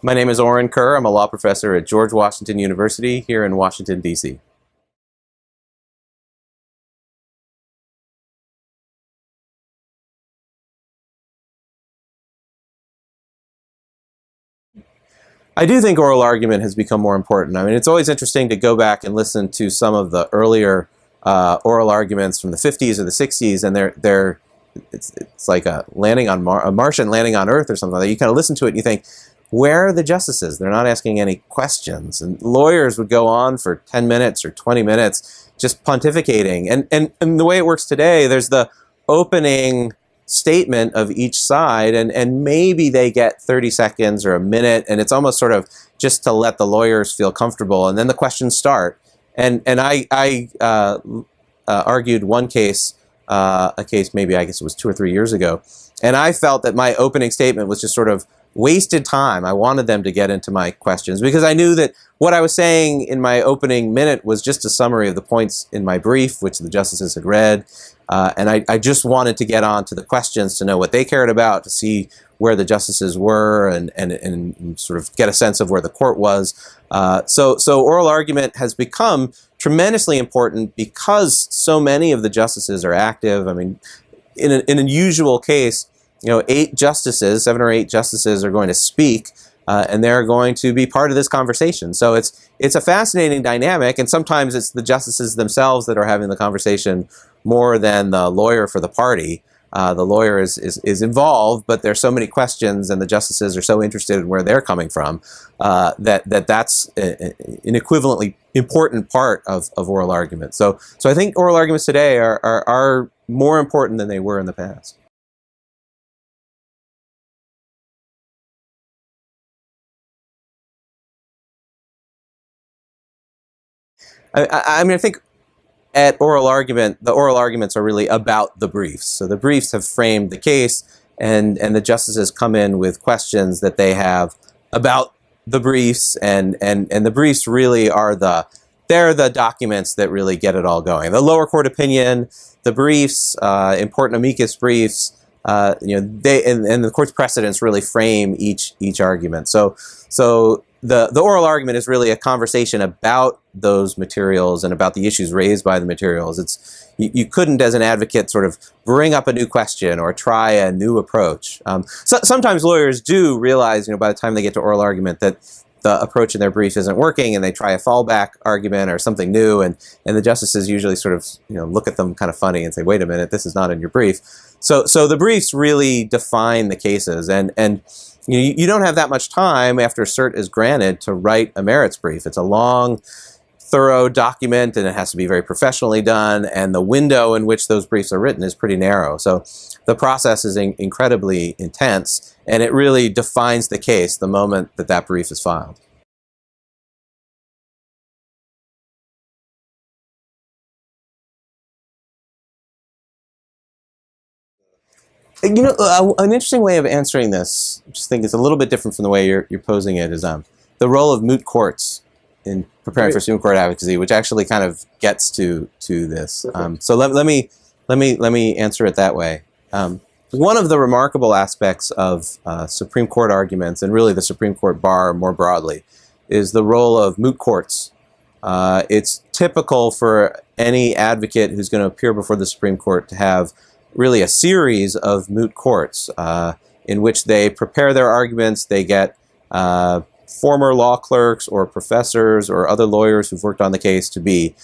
My name is Orin Kerr. I'm a law professor at George Washington University here in Washington, D.C. I do think oral argument has become more important. I mean, it's always interesting to go back and listen to some of the earlier oral arguments from the 50s or the 60s, and it's like a Martian landing on Earth or something like that. You kind of listen to it and you think, where are the justices? They're not asking any questions. And lawyers would go on for 10 minutes or 20 minutes just pontificating. And the way it works today, there's the opening statement of each side, and maybe they get 30 seconds or a minute, and it's almost sort of just to let the lawyers feel comfortable, and then the questions start. And I argued one case, a case maybe I guess it was 2 or 3 years ago, and I felt that my opening statement was just sort of wasted time. I wanted them to get into my questions because I knew that what I was saying in my opening minute was just a summary of the points in my brief, which the justices had read. And I just wanted to get on to the questions to know what they cared about, to see where the justices were, and sort of get a sense of where the court was. So oral argument has become tremendously important because so many of the justices are active. I mean, in an usual case, 7 or 8 justices are going to speak, and they're going to be part of this conversation. So it's a fascinating dynamic, and sometimes it's the justices themselves that are having the conversation more than the lawyer for the party. The lawyer is involved, but there's so many questions, and the justices are so interested in where they're coming from that's an equivalently important part of oral argument. So I think oral arguments today are more important than they were in the past. I mean, I think at oral argument, the oral arguments are really about the briefs. So the briefs have framed the case, and the justices come in with questions that they have about the briefs, and the briefs really are they're the documents that really get it all going. The lower court opinion, the briefs, important amicus briefs, they and the court's precedents really frame each argument. So the oral argument is really a conversation about those materials and about the issues raised by the materials. You couldn't, as an advocate, sort of bring up a new question or try a new approach. Sometimes lawyers do realize, by the time they get to oral argument, that the approach in their brief isn't working, and they try a fallback argument or something new, and the justices usually sort of look at them kind of funny and say, "Wait a minute, this is not in your brief." So the briefs really define the cases, and you don't have that much time after cert is granted to write a merits brief. It's a long, thorough document, and it has to be very professionally done, and the window in which those briefs are written is pretty narrow. So the process is incredibly intense, and it really defines the case the moment that brief is filed. An interesting way of answering this, I just think it's a little bit different from the way you're posing it, is the role of moot courts in preparing for Supreme Court advocacy, which actually kind of gets to this. So let me answer it that way. One of the remarkable aspects of Supreme Court arguments, and really the Supreme Court bar more broadly, is the role of moot courts. It's typical for any advocate who's going to appear before the Supreme Court to have really a series of moot courts in which they prepare their arguments. They get former law clerks or professors or other lawyers who've worked on the case to be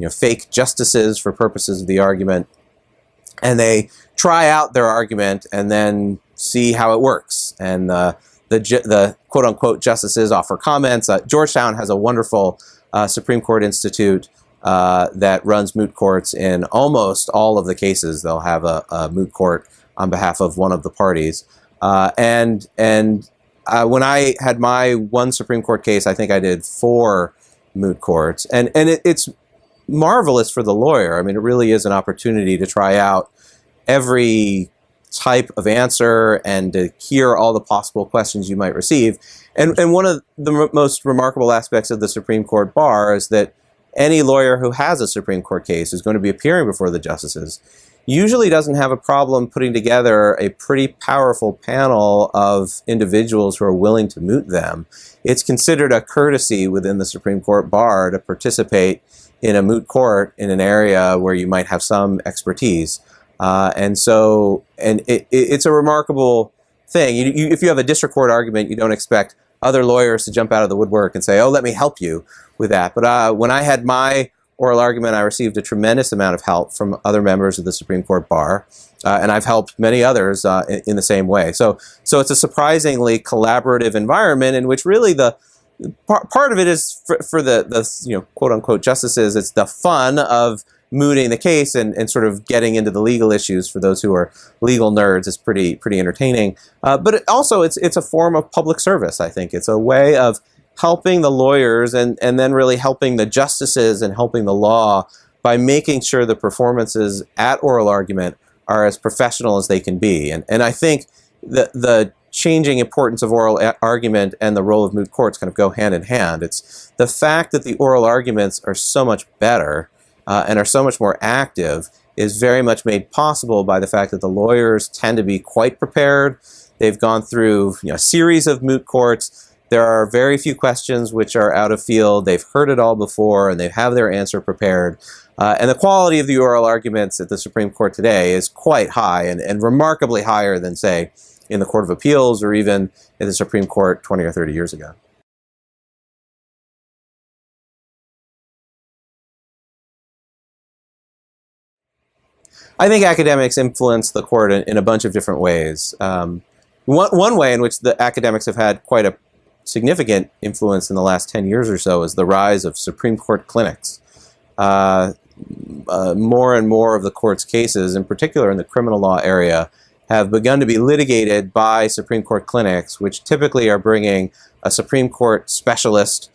fake justices for purposes of the argument, and they try out their argument and then see how it works. And the quote-unquote justices offer comments. Georgetown has a wonderful Supreme Court Institute that runs moot courts in almost all of the cases. They'll have a moot court on behalf of one of the parties. When I had my one Supreme Court case, I think I did 4 moot courts. And it's marvelous for the lawyer. I mean, it really is an opportunity to try out every type of answer and to hear all the possible questions you might receive. And one of the most remarkable aspects of the Supreme Court bar is that any lawyer who has a Supreme Court case is going to be appearing before the justices usually doesn't have a problem putting together a pretty powerful panel of individuals who are willing to moot them. It's considered a courtesy within the Supreme Court bar to participate in a moot court in an area where you might have some expertise. And it's a remarkable thing. If you have a district court argument, you don't expect other lawyers to jump out of the woodwork and say, oh, let me help you with that. But when I had my oral argument, I received a tremendous amount of help from other members of the Supreme Court bar, and I've helped many others in the same way. So it's a surprisingly collaborative environment in which really the part of it is for the quote unquote justices. It's the fun of mooting the case and sort of getting into the legal issues. For those who are legal nerds, is pretty entertaining. But it's a form of public service. I think it's a way of helping the lawyers and then really helping the justices and helping the law by making sure the performances at oral argument are as professional as they can be. And I think the changing importance of oral argument and the role of moot courts kind of go hand in hand. It's the fact that the oral arguments are so much better and are so much more active is very much made possible by the fact that the lawyers tend to be quite prepared. They've gone through a series of moot courts. There are very few questions which are out of field. They've heard it all before, and they have their answer prepared. And the quality of the oral arguments at the Supreme Court today is quite high and remarkably higher than, say, in the Court of Appeals or even in the Supreme Court 20 or 30 years ago. I think academics influence the court in a bunch of different ways. One way in which the academics have had quite a significant influence in the last 10 years or so is the rise of Supreme Court clinics. More and more of the court's cases, in particular in the criminal law area, have begun to be litigated by Supreme Court clinics, which typically are bringing a Supreme Court specialist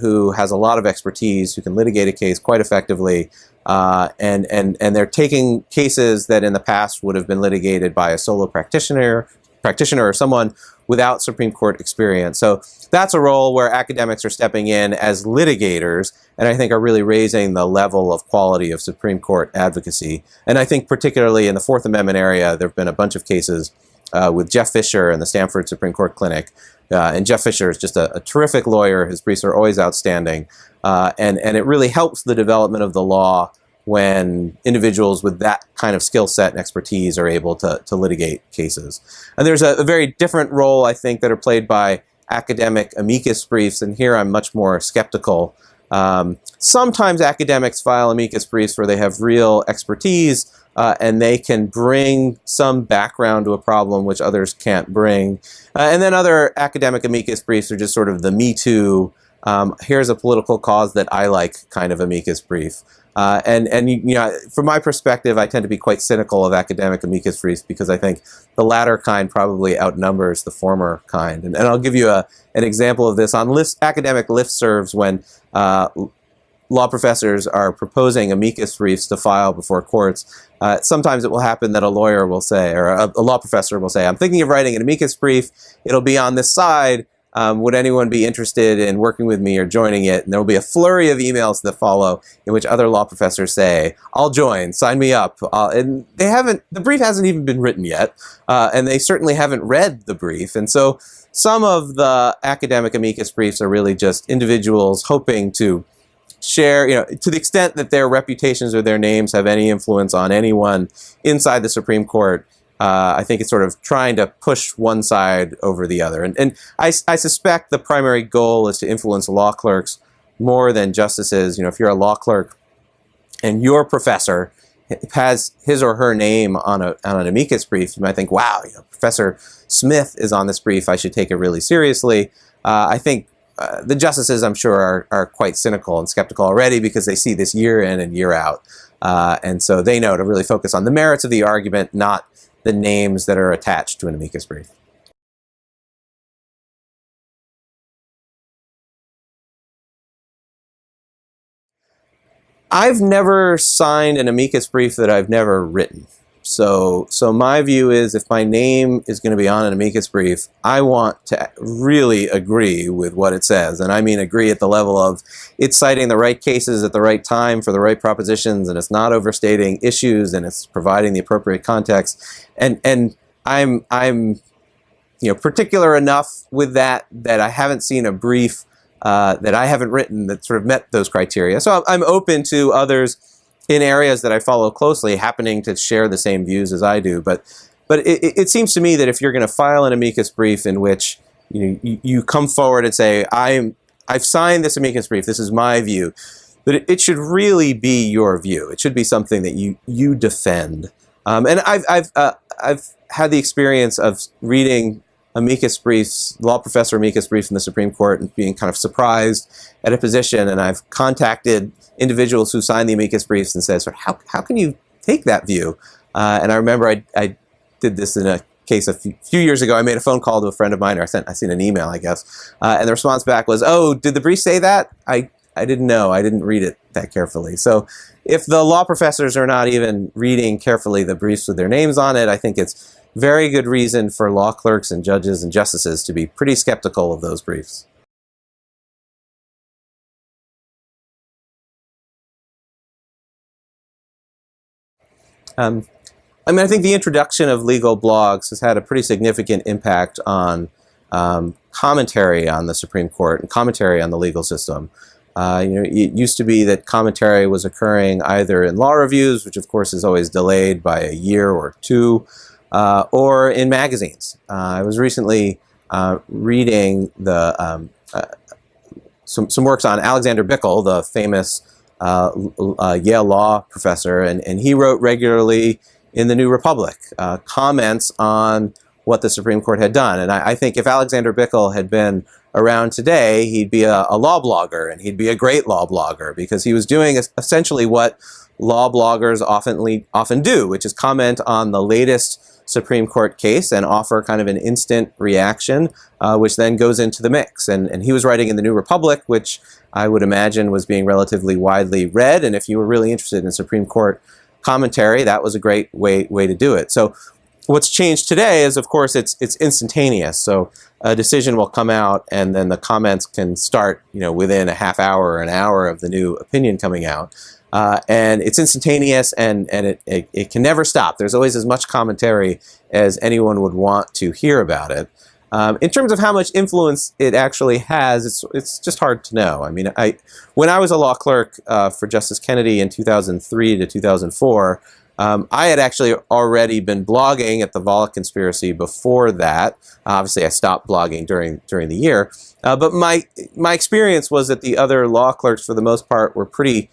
who has a lot of expertise, who can litigate a case quite effectively, and they're taking cases that in the past would have been litigated by a solo practitioner or someone without Supreme Court experience. So that's a role where academics are stepping in as litigators, and I think are really raising the level of quality of Supreme Court advocacy. And I think particularly in the Fourth Amendment area, there have been a bunch of cases with Jeff Fisher and the Stanford Supreme Court Clinic. And Jeff Fisher is just a terrific lawyer. His briefs are always outstanding. And it really helps the development of the law when individuals with that kind of skill set and expertise are able to litigate cases. And there's a very different role, I think, that are played by academic amicus briefs, and here I'm much more skeptical. Sometimes academics file amicus briefs where they have real expertise and they can bring some background to a problem which others can't bring. And then other academic amicus briefs are just sort of the Me Too, here's a political cause that I like kind of amicus brief. From my perspective, I tend to be quite cynical of academic amicus briefs because I think the latter kind probably outnumbers the former kind. And I'll give you an example of this on academic listservs when law professors are proposing amicus briefs to file before courts. Sometimes it will happen that a lawyer will say, or a law professor will say, I'm thinking of writing an amicus brief. It'll be on this side. Would anyone be interested in working with me or joining it? And there will be a flurry of emails that follow in which other law professors say, I'll join, sign me up. And the brief hasn't even been written yet. And they certainly haven't read the brief. And so some of the academic amicus briefs are really just individuals hoping to share, to the extent that their reputations or their names have any influence on anyone inside the Supreme Court. I think it's sort of trying to push one side over the other. And I suspect the primary goal is to influence law clerks more than justices. If you're a law clerk and your professor has his or her name on an amicus brief, you might think, wow, Professor Smith is on this brief. I should take it really seriously. I think the justices, I'm sure, are quite cynical and skeptical already because they see this year in and year out. And so they know to really focus on the merits of the argument, not the names that are attached to an amicus brief. I've never signed an amicus brief that I've never written. So my view is, if my name is going to be on an amicus brief, I want to really agree with what it says. And I mean agree at the level of it's citing the right cases at the right time for the right propositions, and it's not overstating issues, and it's providing the appropriate context. And I'm particular enough with that I haven't seen a brief that I haven't written that sort of met those criteria. So I'm open to others in areas that I follow closely happening to share the same views as I do. But it seems to me that if you're going to file an amicus brief in which you come forward and say, I've signed this amicus brief, this is my view, but it should really be your view. It should be something that you defend. And I've had the experience of reading amicus briefs, law professor amicus briefs in the Supreme Court, and being kind of surprised at a position. And I've contacted individuals who signed the amicus briefs and said, how can you take that view? And I remember I did this in a case a few years ago. I made a phone call to a friend of mine, or I sent an email, I guess. And the response back was, oh, did the brief say that? I didn't know. I didn't read it that carefully. So if the law professors are not even reading carefully the briefs with their names on it, I think it's very good reason for law clerks and judges and justices to be pretty skeptical of those briefs. I think the introduction of legal blogs has had a pretty significant impact on commentary on the Supreme Court and commentary on the legal system. It used to be that commentary was occurring either in law reviews, which of course is always delayed by a year or two, or in magazines. I was recently reading some works on Alexander Bickel, the famous Yale law professor, and he wrote regularly in the New Republic comments on what the Supreme Court had done. And I think if Alexander Bickel had been around today, he'd be a law blogger, and he'd be a great law blogger, because he was doing essentially what law bloggers often do, which is comment on the latest Supreme Court case and offer kind of an instant reaction, which then goes into the mix. And he was writing in the New Republic, which I would imagine was being relatively widely read. And if you were really interested in Supreme Court commentary, that was a great way to do it. So what's changed today is, of course, it's instantaneous. So a decision will come out, and then the comments can start, within a half hour or an hour of the new opinion coming out. And it's instantaneous, and it can never stop. There's always as much commentary as anyone would want to hear about it. In terms of how much influence it actually has, it's just hard to know. I mean, when I was a law clerk for Justice Kennedy in 2003 to 2004, I had actually already been blogging at the Volokh conspiracy before that. Obviously, I stopped blogging during the year. But my experience was that the other law clerks, for the most part, were pretty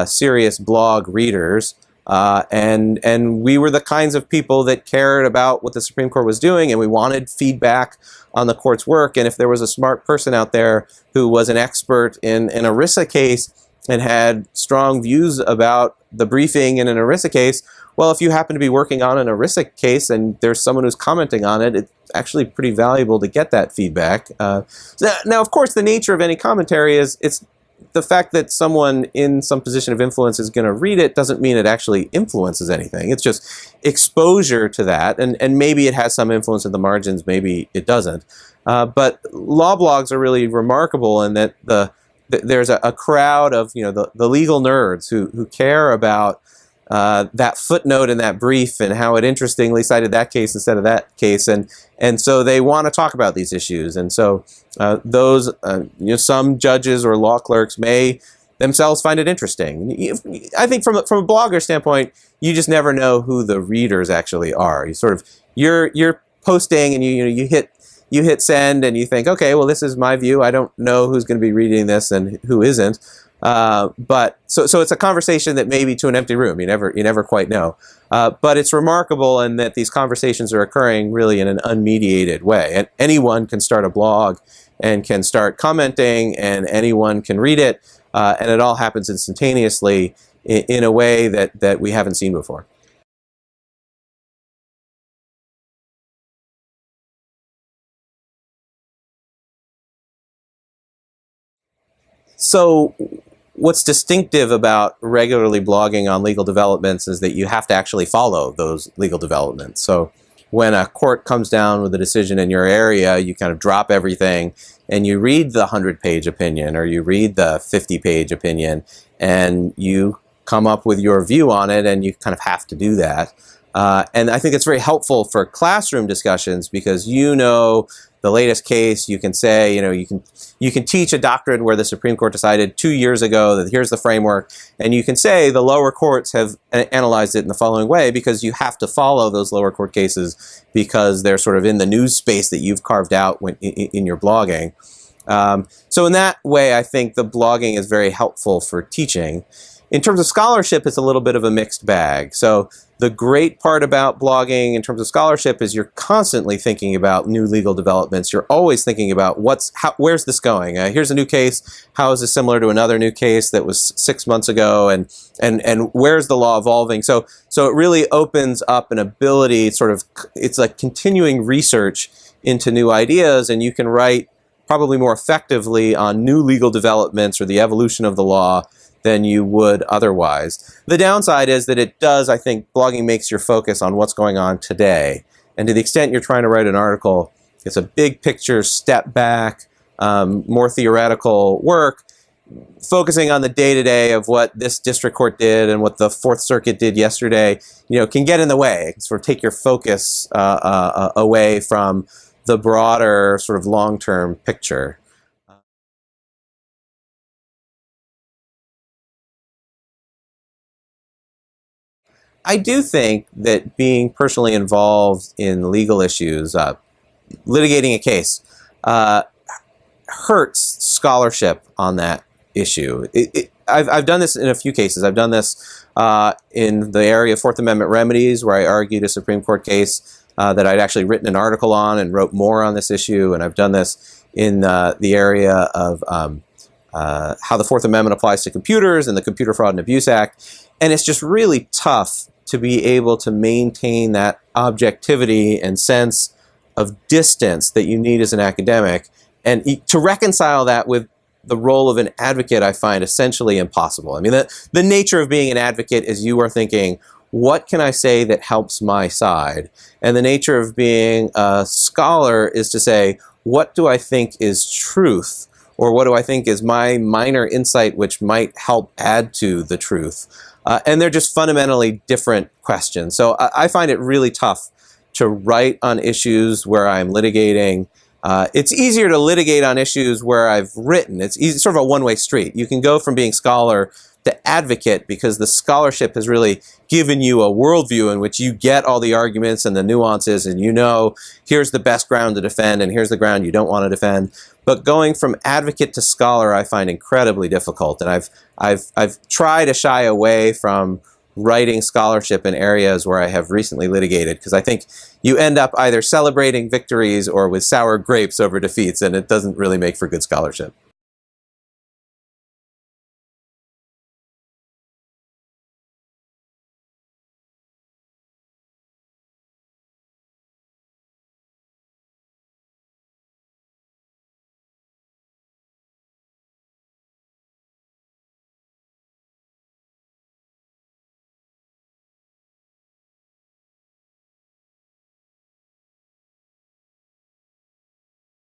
serious blog readers. And we were the kinds of people that cared about what the Supreme Court was doing, and we wanted feedback on the court's work. And if there was a smart person out there who was an expert in an ERISA case and had strong views about the briefing in an ERISA case, well, if you happen to be working on an ERISA case and there's someone who's commenting on it, it's actually pretty valuable to get that feedback. Now, of course, the nature of any commentary is it's the fact that someone in some position of influence is going to read it doesn't mean it actually influences anything. It's just exposure to that, and maybe it has some influence in the margins, maybe it doesn't. But law blogs are really remarkable in that there's a crowd of the legal nerds who care about that footnote in that brief and how it interestingly cited that case instead of that case, and so they want to talk about these issues. And so those some judges or law clerks may themselves find it interesting. I think from a blogger standpoint, you just never know who the readers actually are. You're posting, and you hit send, and you think, okay, well, this is my view. I don't know who's going to be reading this and who isn't. But so it's a conversation that may be to an empty room. You never quite know. But it's remarkable in that these conversations are occurring really in an unmediated way. And anyone can start a blog and can start commenting, and anyone can read it. And it all happens instantaneously in a way that we haven't seen before. So what's distinctive about regularly blogging on legal developments is that you have to actually follow those legal developments. So when a court comes down with a decision in your area, you kind of drop everything and you read the 100-page opinion or you read the 50-page opinion and you come up with your view on it, and you kind of have to do that. And I think it's very helpful for classroom discussions because you know the latest case. You can say, you can teach a doctrine where the Supreme Court decided 2 years ago that here's the framework, and you can say the lower courts have analyzed it in the following way because you have to follow those lower court cases because they're sort of in the news space that you've carved out in your blogging. So in that way, I think the blogging is very helpful for teaching. In terms of scholarship, it's a little bit of a mixed bag. So the great part about blogging in terms of scholarship is you're constantly thinking about new legal developments. You're always thinking about where's this going? Here's a new case. How is this similar to another new case that was 6 months ago? And where's the law evolving? So it really opens up an ability, it's like continuing research into new ideas, and you can write probably more effectively on new legal developments or the evolution of the law than you would otherwise. The downside is that it does, I think, blogging makes your focus on what's going on today. And to the extent you're trying to write an article, it's a big picture, step back, more theoretical work, focusing on the day-to-day of what this district court did and what the Fourth Circuit did yesterday, can get in the way. It can sort of take your focus away from the broader sort of long-term picture. I do think that being personally involved in legal issues, litigating a case, hurts scholarship on that issue. I've done this in a few cases. I've done this in the area of Fourth Amendment remedies, where I argued a Supreme Court case that I'd actually written an article on and wrote more on this issue. And I've done this in the area of how the Fourth Amendment applies to computers and the Computer Fraud and Abuse Act. And it's just really tough to be able to maintain that objectivity and sense of distance that you need as an academic. And to reconcile that with the role of an advocate, I find essentially impossible. I mean, the nature of being an advocate is you are thinking, what can I say that helps my side? And the nature of being a scholar is to say, what do I think is truth? Or what do I think is my minor insight which might help add to the truth? And they're just fundamentally different questions. So I find it really tough to write on issues where I'm litigating. It's easier to litigate on issues where I've written. It's sort of a one-way street. You can go from being scholar to advocate because the scholarship has really given you a worldview in which you get all the arguments and the nuances, and here's the best ground to defend and here's the ground you don't want to defend. But going from advocate to scholar I find incredibly difficult, and I've tried to shy away from writing scholarship in areas where I have recently litigated, because I think you end up either celebrating victories or with sour grapes over defeats, and it doesn't really make for good scholarship.